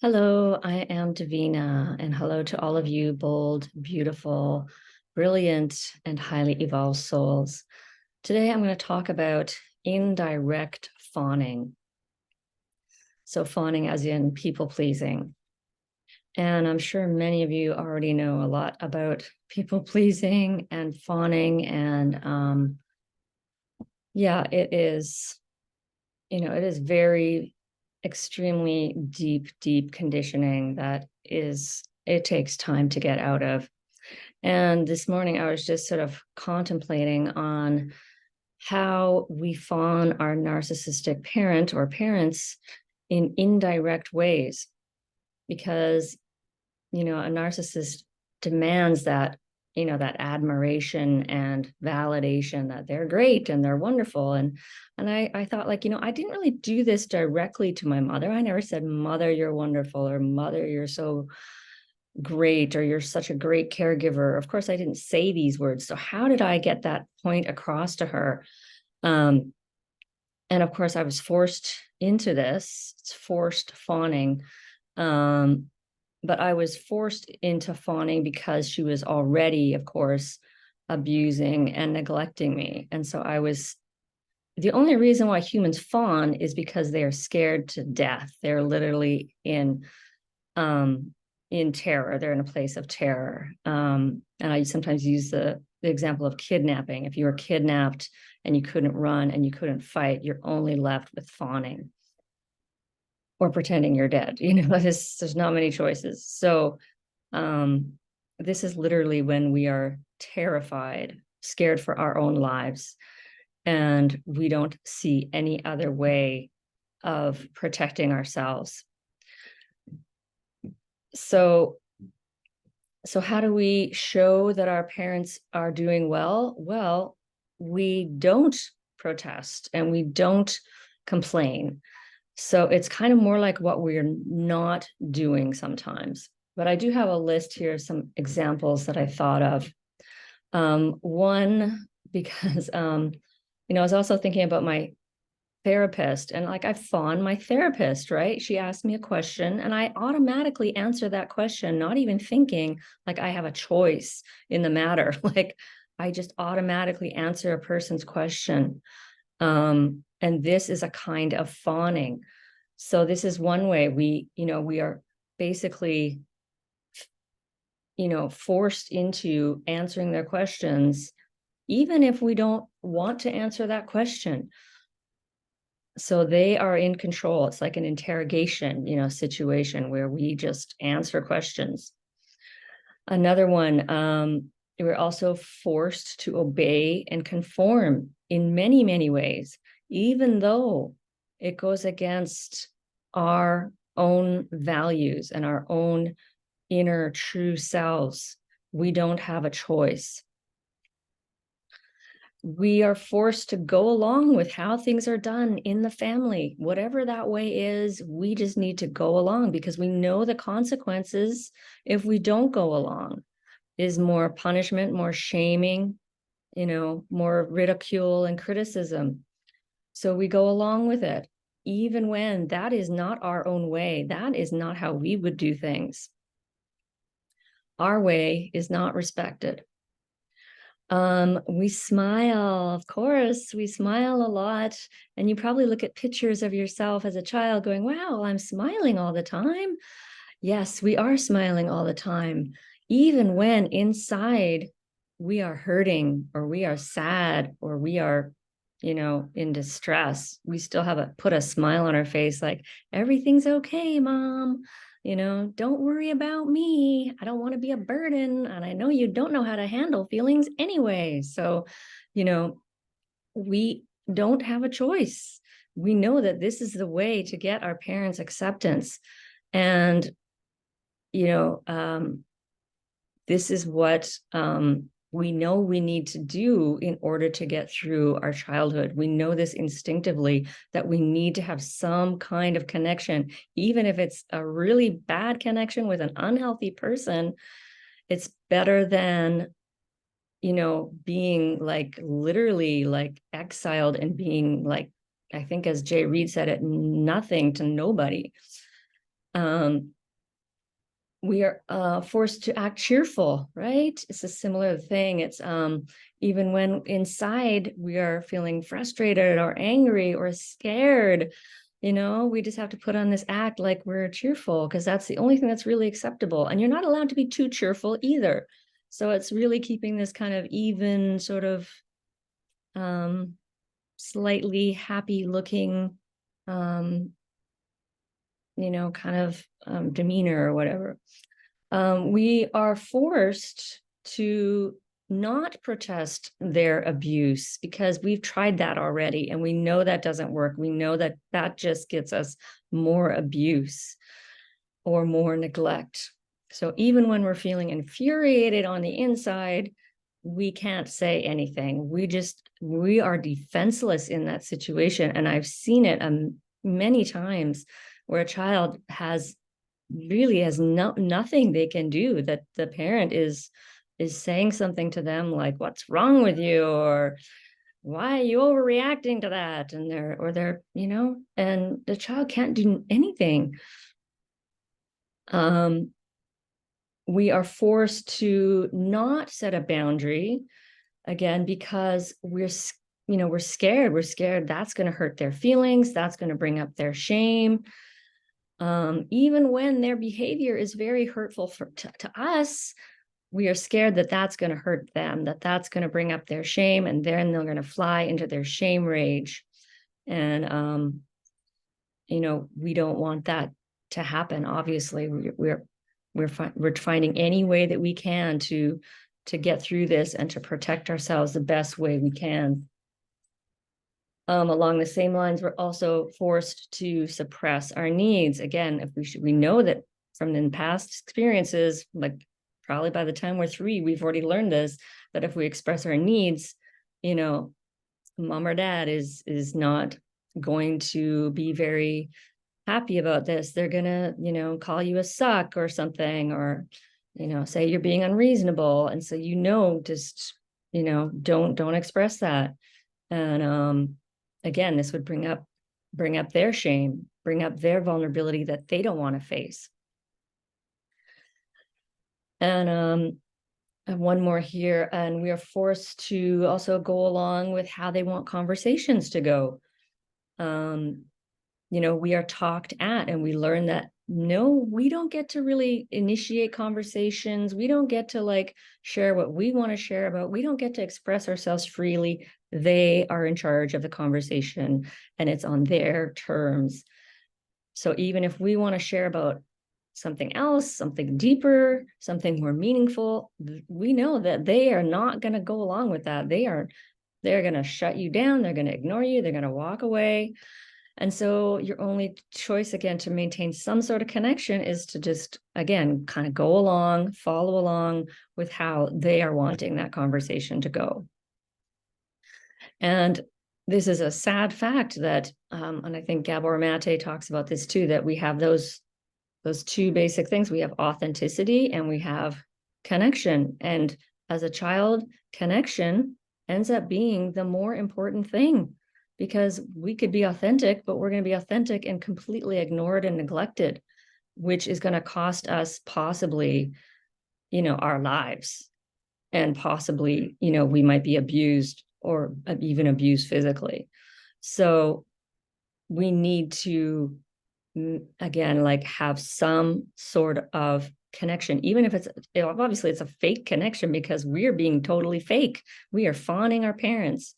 Hello, I am Davina, and hello to all of you bold, beautiful, brilliant, and highly evolved souls. Today I'm going to talk about indirect fawning. So, fawning as in people pleasing. And I'm sure many of you already know a lot about people pleasing and fawning. And yeah, it is very extremely deep conditioning it takes time to get out of. And this morning I was just sort of contemplating on how we fawn our narcissistic parent or parents in indirect ways, because a narcissist demands that admiration and validation that they're great and they're wonderful. And I thought, I didn't really do this directly to my mother. I never said, "Mother, you're wonderful," or "Mother, you're so great," or "You're such a great caregiver." Of course, I didn't say these words. So how did I get that point across to her? Um, and of course, I was forced into this. It's forced fawning. Um, but I was forced into fawning because she was already, of course, abusing and neglecting me. And so the only reason why humans fawn is because they are scared to death. They're literally in terror. They're in a place of terror. And I sometimes use the example of kidnapping. If you were kidnapped and you couldn't run and you couldn't fight, you're only left with fawning or pretending you're dead. There's not many choices. So this is literally when we are terrified, scared for our own lives, and we don't see any other way of protecting ourselves. So how do we show that our parents are doing well? Well, we don't protest and we don't complain. So it's kind of more like what we're not doing sometimes. But I do have a list here of some examples that I thought of. One, because I was also thinking about my therapist, and I fawn my therapist, right? She asked me a question and I automatically answer that question, not even thinking like I have a choice in the matter. Like I just automatically answer a person's question. And this is a kind of fawning. So this is one way we are basically, forced into answering their questions, even if we don't want to answer that question. So they are in control. It's like an interrogation, situation where we just answer questions. Another one, we're also forced to obey and conform in many, many ways, even though it goes against our own values and our own inner true selves. We don't have a choice. We are forced to go along with how things are done in the family. Whatever that way is, we just need to go along because we know the consequences if we don't go along is more punishment, more shaming, more ridicule and criticism. So we go along with it, even when that is not our own way. That is not how we would do things. Our way is not respected. We smile, of course, we smile a lot. And you probably look at pictures of yourself as a child going, "Wow, I'm smiling all the time." Yes, we are smiling all the time, even when inside we are hurting or we are sad or we are, in distress. We still put a smile on our face like, "Everything's okay, Mom. Don't worry about me. I don't want to be a burden. And I know you don't know how to handle feelings anyway." So, we don't have a choice. We know that this is the way to get our parents' acceptance. And, you know, um, this is what we know we need to do in order to get through our childhood. We know this instinctively, that we need to have some kind of connection, even if it's a really bad connection with an unhealthy person. It's better than, being like literally like exiled and being like, I think as Jay Reed said it, nothing to nobody. We are forced to act cheerful, right? It's a similar thing. It's even when inside we are feeling frustrated or angry or scared, we just have to put on this act like we're cheerful, because that's the only thing that's really acceptable. And you're not allowed to be too cheerful either. So it's really keeping this kind of even sort of slightly happy looking, kind of demeanor or whatever. We are forced to not protest their abuse because we've tried that already, and we know that doesn't work. We know that that just gets us more abuse or more neglect. So even when we're feeling infuriated on the inside, we can't say anything. We are defenseless in that situation. And I've seen it many times where a child has nothing they can do, that the parent is saying something to them like, what's wrong with you, or why are you overreacting to that, and they're and the child can't do anything. We are forced to not set a boundary, again, because we're scared. We're scared that's going to hurt their feelings, that's going to bring up their shame. Even when their behavior is very hurtful to us, we are scared that that's going to hurt them, that that's going to bring up their shame, and then they're going to fly into their shame rage. And, we don't want that to happen. Obviously, we're finding any way that we can to get through this and to protect ourselves the best way we can. Along the same lines, we're also forced to suppress our needs. Again, if we know that from the past experiences, like probably by the time we're 3, we've already learned this, that if we express our needs, mom or dad is not going to be very happy about this. They're gonna, call you a suck or something, or, say you're being unreasonable. And so, just, don't express that. And again, this would bring up their shame, bring up their vulnerability that they don't want to face. And I have one more here, and we are forced to also go along with how they want conversations to go. We are talked at, and we learn that no, we don't get to really initiate conversations. We don't get to share what we want to share about. We don't get to express ourselves freely. They are in charge of the conversation, and it's on their terms. So even if we want to share about something else, something deeper, something more meaningful, we know that they are not going to go along with that. They're going to shut you down. They're going to ignore you. They're going to walk away. And so your only choice, again, to maintain some sort of connection is to just, again, kind of go along, follow along with how they are wanting that conversation to go. And this is a sad fact that, and I think Gabor Mate talks about this too, that we have those 2 basic things. We have authenticity and we have connection. And as a child, connection ends up being the more important thing, because we could be authentic, but we're going to be authentic and completely ignored and neglected, which is going to cost us possibly, our lives, and possibly, we might be abused or even abused physically. So we need to, again, have some sort of connection, even if it's obviously it's a fake connection, because we're being totally fake. We are fawning our parents.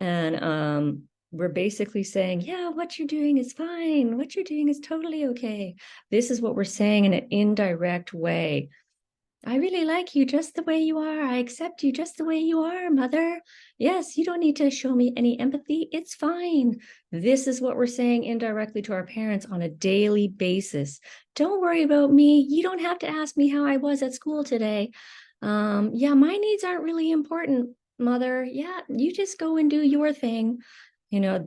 And we're basically saying, yeah, what you're doing is fine. What you're doing is totally okay. This is what we're saying in an indirect way. I really like you just the way you are. I accept you just the way you are, mother. Yes, you don't need to show me any empathy. It's fine. This is what we're saying indirectly to our parents on a daily basis. Don't worry about me. You don't have to ask me how I was at school today. Yeah, my needs aren't really important, mother. Yeah, you just go and do your thing.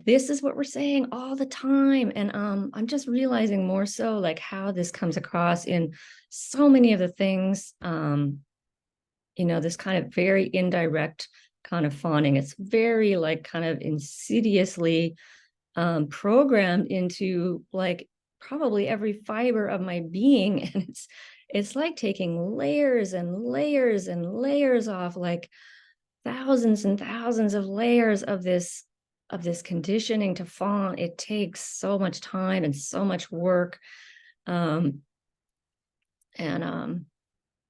This is what we're saying all the time. And I'm just realizing more so how this comes across in so many of the things, this kind of very indirect kind of fawning. It's very kind of insidiously programmed into probably every fiber of my being. And it's like taking layers and layers and layers off, like thousands and thousands of layers of this conditioning to fawn. It takes so much time and so much work.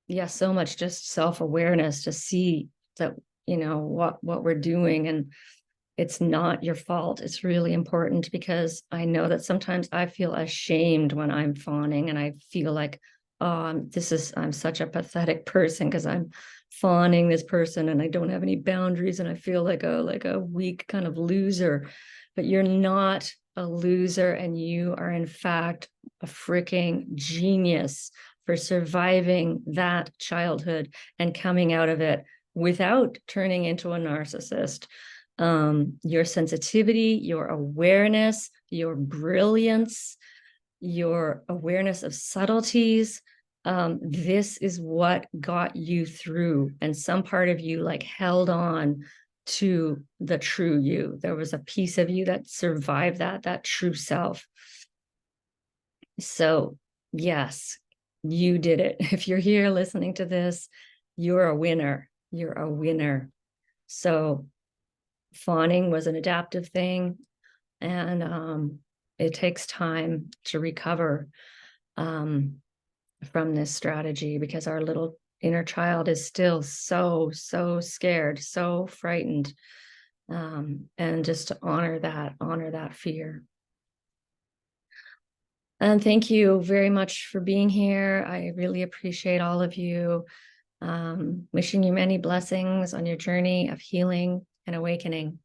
Yeah, so much just self-awareness to see that, what we're doing, and it's not your fault. It's really important, because I know that sometimes I feel ashamed when I'm fawning, and I feel like, oh, I'm such a pathetic person because I'm fawning this person and I don't have any boundaries, and I feel like a weak kind of loser. But you're not a loser, and you are in fact a freaking genius for surviving that childhood and coming out of it without turning into a narcissist. Your sensitivity, your awareness, your brilliance, your awareness of subtleties, this is what got you through. And some part of you like held on to the true you. There was a piece of you that survived that true self. So yes, you did it. If you're here listening to this, you're a winner. You're a winner. So fawning was an adaptive thing, and it takes time to recover from this strategy, because our little inner child is still so scared, so frightened, and just to honor that fear. And thank you very much for being here. I really appreciate all of you. Wishing you many blessings on your journey of healing and awakening.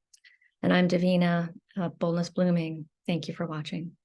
And I'm Davina, Boldness Blooming. Thank you for watching.